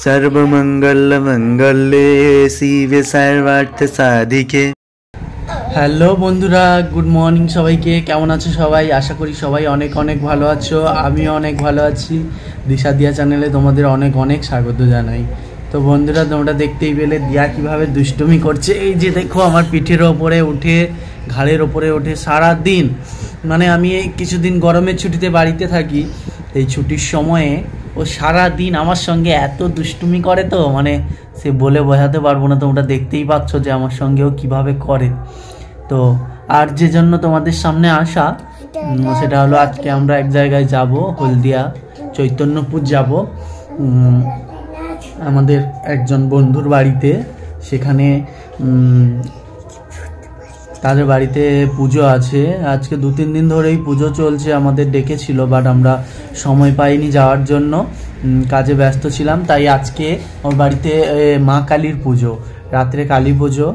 सर्वमंगल मंगले शिवे सर्वार्थ साधिके। হ্যালো বন্ধুরা, গুড মর্নিং সবাইকে। কেমন আছো সবাই? আশা করি সবাই অনেক অনেক ভালো আছো। আমিও অনেক ভালো আছি। দিশা দিয়া চ্যানেলে তোমাদের অনেক অনেক স্বাগত জানাই। তো বন্ধুরা, তোমরা দেখতেই পেলে দিয়া কিভাবে দুষ্টুমি করছে। এই যে দেখো, আমার পিঠের ওপরে উঠে, ঘাড়ের ওপরে ওঠে সারা দিন। মানে আমি এই কিছুদিন গরমের ছুটিতে বাড়িতে থাকি। এই ছুটির সময়ে ও সারা দিন আমার সঙ্গে এত দুষ্টুমি করে, তো মানে সে বলে বোঝাতে পারবো না। তোমরা দেখতেই পাচ্ছ যে আমার সঙ্গেও কিভাবে করে। তো আর যে জন্য তোমাদের সামনে আসা, সেটা হলো আজকে আমরা এক জায়গায় যাব, হলদিয়া চৈতন্যপুর যাব আমাদের একজন বন্ধুর বাড়িতে। সেখানে তাদের বাড়িতে পুজো আছে। আজকে 2-3 দিন ধরেই পুজো চলছে। আমাদের ডেকেছিল, বাট আমরা সময় পাইনি যাওয়ার জন্য, কাজে ব্যস্ত ছিলাম। তাই আজকে ওর বাড়িতে মা কালীর পুজো, রাত্রে কালী পুজো,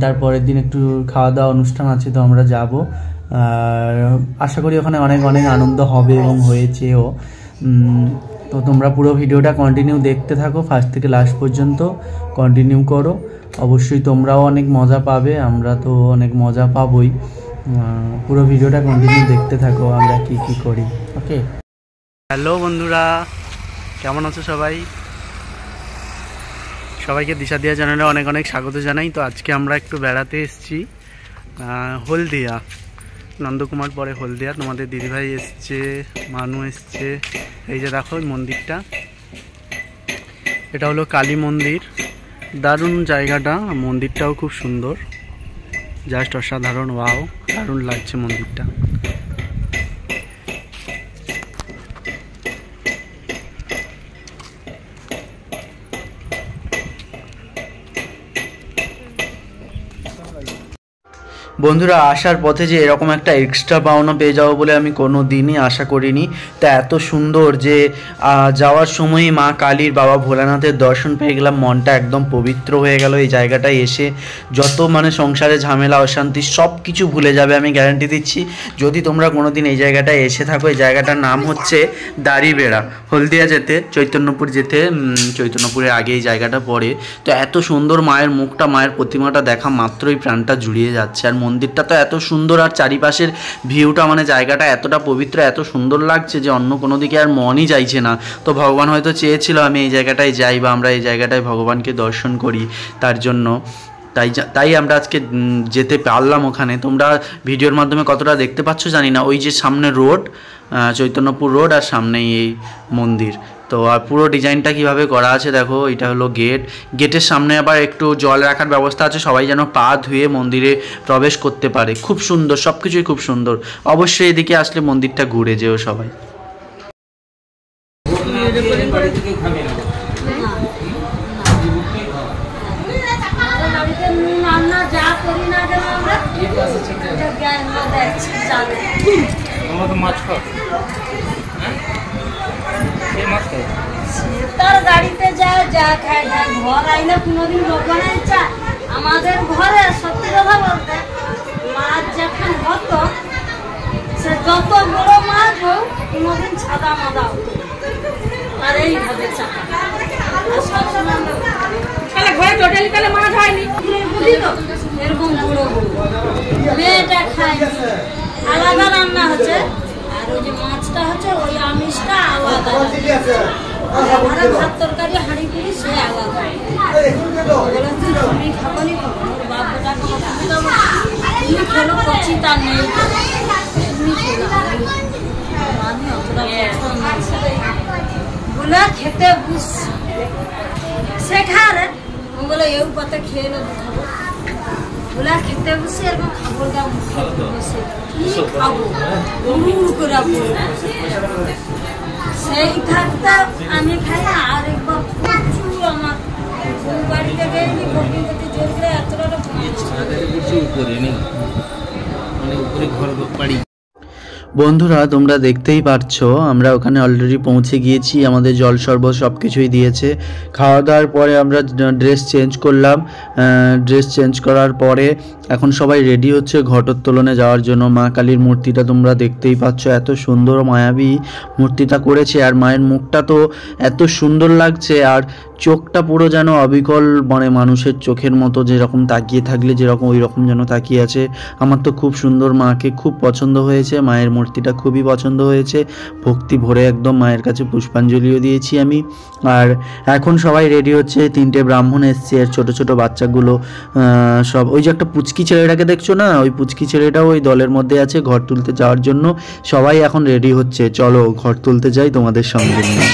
তারপরের দিন একটু খাওয়া দাওয়া অনুষ্ঠান আছে। তো আমরা যাব, আর আশা করি ওখানে অনেক অনেক আনন্দ হবে এবং হয়েছেও। তো তোমরা পুরো ভিডিওটা কন্টিনিউ দেখতে থাকো, ফার্স্ট থেকে লাস্ট পর্যন্ত কন্টিনিউ করো। অবশ্যই তোমরাও অনেক মজা পাবে, আমরা তো অনেক মজা পাবই। পুরো ভিডিওটা কন্টিনিউ দেখতে থাকো, আমরা কি কি করি। ওকে, হ্যালো বন্ধুরা, কেমন আছো সবাই? সবাইকে দিশা দিয়া চ্যানেলে অনেক অনেক স্বাগত জানাই। তো আজকে আমরা একটু বেড়াতে এসেছি হলদিয়া, নন্দকুমার পরে হলদিয়া। তোমাদের দিদিভাই এসছে, মানু এসছে। এই যে দেখো মন্দিরটা, এটা হলো কালী মন্দির। দারুণ জায়গাটা, মন্দিরটাও খুব সুন্দর, জাস্ট অসাধারণ। ওয়াও, দারুণ লাগছে মন্দিরটা। বন্ধুরা, আসার পথে যে এরকম একটা এক্সট্রা পাওনা পেয়ে যাবো বলে আমি কোনো দিনই আশা করিনি। তা এত সুন্দর যে যাওয়ার সময়ই মা কালীর, বাবা ভোলানাথের দর্শন পেয়ে গেলাম। মনটা একদম পবিত্র হয়ে গেল। এই জায়গাটায় এসে যত মানে সংসারে ঝামেলা অশান্তি সব কিছু ভুলে যাবে, আমি গ্যারান্টি দিচ্ছি। যদি তোমরা কোনো দিন এই জায়গাটায় এসে থাকো, এই জায়গাটার নাম হচ্ছে দাড়িবেড়া। হলদিয়া যেতে, চৈতন্যপুর যেতে, চৈতন্যপুরের আগে এই জায়গাটা পড়ে। তো এত সুন্দর মায়ের মুখটা, মায়ের প্রতিমাটা দেখা মাত্রই প্রাণটা জুড়িয়ে যাচ্ছে। আর মন্দিরটা তো এত সুন্দর, আর চারিপাশের ভিউটা, মানে জায়গাটা এতটা পবিত্র, এত সুন্দর লাগছে যে অন্য কোনো দিকে আর মনই চাইছে না। তো ভগবান হয়তো চেয়েছিল আমি এই জায়গাটায় যাই, বা আমরা এই জায়গাটায় ভগবানকে দর্শন করি, তার জন্য তাই আমরা আজকে যেতে পারলাম ওখানে। তোমরা ভিডিওর মাধ্যমে কতটা দেখতে পাচ্ছ জানি না। ওই যে সামনে রোড, চৈতন্যপুর রোড, আর সামনেই এই মন্দির। তো আর পুরো ডিজাইনটা কিভাবে করা আছে দেখো। এটা হলো গেট, গেটের সামনে আবার একটু জল রাখার ব্যবস্থা আছে, সবাই যেন পা ধুয়ে মন্দিরে প্রবেশ করতে পারে। খুব সুন্দর, সব কিছুই খুব সুন্দর। অবশ্যই এদিকে আসলে মন্দিরটা ঘুরে যেও সবাই। তার গাড়িতে যায়, যা খায় যায়। ঘর আইলে কোনোদিন লোক বানায় চা। আমাদের ঘরে সত্যি কথা বলতে, মাছ যখন হতো, সে যত বড় মাছ হোক কোনোদিন সাদা মাদা হতো। আর এইভাবে চাকা আর সবসময় ঘরে টোটালি তাহলে মাছ হয়নি, এরকম বুড়ো বুড়ো মেয়েটা খায়নি। আলাদা রান্না হচ্ছে, আর ওই যে মাছটা হচ্ছে ওই আমিষটা আলাদা। ভাত তরকারি হাঁড়ি পুরি সে আলাদা। তুমি খাবো নি, ওর বাপটা তুমি খেলো করছি, তার নেই তুমি খেলো। আমি অতটা বলে খেতে বুঝছি শেখারে, বলে এও পাতে খেয়ে নেবো খাবো বলে খেতে বসে, এরকম খাবারটা মুখে বসে কি খাবো করে সেই থাকতে আমি খাই। আর একবার প্রচুর আমার বাড়িতে গেলি বলবি জোর করে এতটা উপরে ঘর বাড়ি। বন্ধুরা তোমরা দেখতেই পাচ্ছো আমরা ওখানে অলরেডি পৌঁছে গিয়েছি, আমাদের জল শরবত সব কিছুই দিয়েছে। খাওয়া দাওয়ার পরে আমরা ড্রেস চেঞ্জ করলাম, ড্রেস চেঞ্জ করার পরে এখন সবাই রেডি হচ্ছে ঘটোত্তোলনে যাওয়ার জন্য। মা কালীর মূর্তিটা তোমরা দেখতেই পাচ্ছ, এত সুন্দর মায়াবী মূর্তিটা করেছে, আর মায়ের মুখটা তো এত সুন্দর লাগছে, আর চোখটা পুরো যেন অবিকল মানে মানুষের চোখের মতো, যেরকম তাকিয়ে থাকলে যেরকম ওই রকম যেন তাকিয়ে আছে। আমার তো খুব সুন্দর, মাকে খুব পছন্দ হয়েছে, মায়ের মূর্তিটা খুবই পছন্দ হয়েছে। ভক্তি ভরে একদম মায়ের কাছে পুষ্পাঞ্জলিও দিয়েছি আমি। আর এখন সবাই রেডি হচ্ছে, 3টে ব্রাহ্মণ এসছে, আর ছোটো ছোটো বাচ্চাগুলো সব, ওই যে একটা পুচকি ছেলেটাকে দেখছো না, ওই পুচকি ছেলেটাও ওই দলের মধ্যে আছে ঘর তুলতে যাওয়ার জন্য। সবাই এখন রেডি হচ্ছে, চলো ঘর তুলতে যাই তোমাদের সঙ্গে নিয়ে।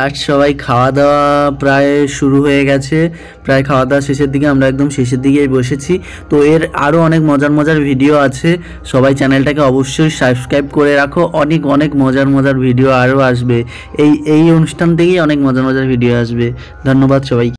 আজ সবাই খাওয়া দাওয়া প্রায় শুরু হয়ে গেছে, প্রায় খাওয়া দাওয়া শেষের দিকে, আমরা একদম শেষের দিকেই বসেছি। তো এর আরও অনেক মজার মজার ভিডিও আছে, সবাই চ্যানেলটাকে অবশ্যই সাবস্ক্রাইব করে রাখো। অনেক অনেক মজার মজার ভিডিও আরও আসবে, এই অনুষ্ঠান থেকেই অনেক মজার মজার ভিডিও আসবে। ধন্যবাদ সবাই।